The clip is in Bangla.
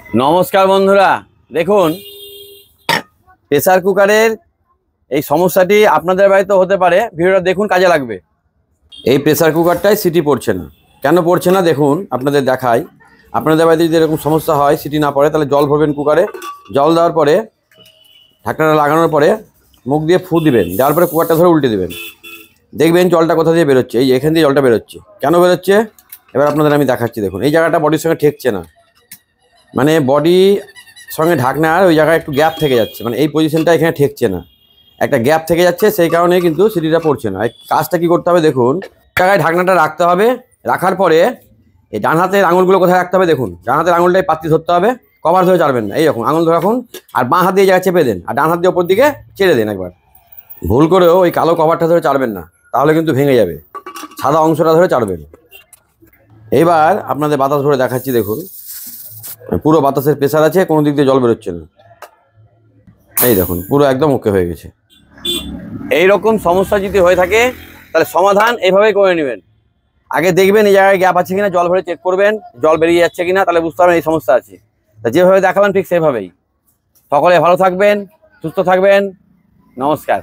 নমস্কার বন্ধুরা, দেখুন প্রেসার কুকারের এই সমস্যাটি আপনাদের বাড়িতে হতে পারে। ভিডিওটা দেখুন, কাজে লাগবে। এই প্রেসার কুকারটায় সিটি পড়ছে না। কেন পড়ছে না দেখুন, আপনাদের দেখাই। আপনাদের বাড়িতে যদি এরকম সমস্যা হয়, সিটি না পড়ে, তাহলে জল ভরবেন কুকারে। জল দেওয়ার পরে ঢাকনাটা লাগানোর পরে মুখ দিয়ে ফু দিবেন, দেওয়ার পরে কুকারটা ধরে উল্টে দেবেন। দেখবেন জলটা কোথা দিয়ে বেরোচ্ছে। এই এখান দিয়ে জলটা বেরোচ্ছে। কেন বেরোচ্ছে এবার আপনাদের আমি দেখাচ্ছি। দেখুন, এই জায়গাটা বডির সঙ্গে ঠেকছে না, মানে বডি সঙ্গে ঢাকনার ওই জায়গায় একটু গ্যাপ থেকে যাচ্ছে, মানে এই পজিশনটা এখানে ঠেকছে না, একটা গ্যাপ থেকে যাচ্ছে। সেই কারণে কিন্তু সিটিটা পড়ছে না। এই কাজটা কি করতে হবে দেখুন, জায়গায় ঢাকনাটা রাখতে হবে। রাখার পরে এই ডান হাতের আঙুলগুলো কোথায় রাখতে হবে দেখুন। ডান হাতের আঙুলটাই পাত্তি ধরতে হবে, কভার ধরে চাড়বেন না। এইরকম আঙুল ধরে রাখুন, আর বাঁ হাত দিয়ে জায়গায় চেপে দেন, আর ডান হাত দিয়ে ওপর দিকে ছেড়ে দেন। একবার ভুল করেও ওই কালো কভারটা ধরে চাড়বেন না, তাহলে কিন্তু ভেঙে যাবে। সাদা অংশটা ধরে চাড়বেন। এইবার আপনাদের বাতাস ধরে দেখাচ্ছি। দেখুন, পুরো বাতাসের প্রেসার আছে, কোনো দিক দিয়ে জল বেরোচ্ছে না। এই দেখুন, পুরো একদম ওকে হয়ে গেছে। এই রকম সমস্যা যদি হয়ে থাকে, তাহলে সমাধান এইভাবেই করে নেবেন। আগে দেখবেন এই জায়গায় গ্যাপ আছে কিনা, জল ভরে চেক করবেন, জল বেরিয়ে যাচ্ছে কিনা, তাহলে বুঝতে পারবেন এই সমস্যা আছে। তা যেভাবে দেখালাম ঠিক সেভাবেই। সকলে ভালো থাকবেন, সুস্থ থাকবেন। নমস্কার।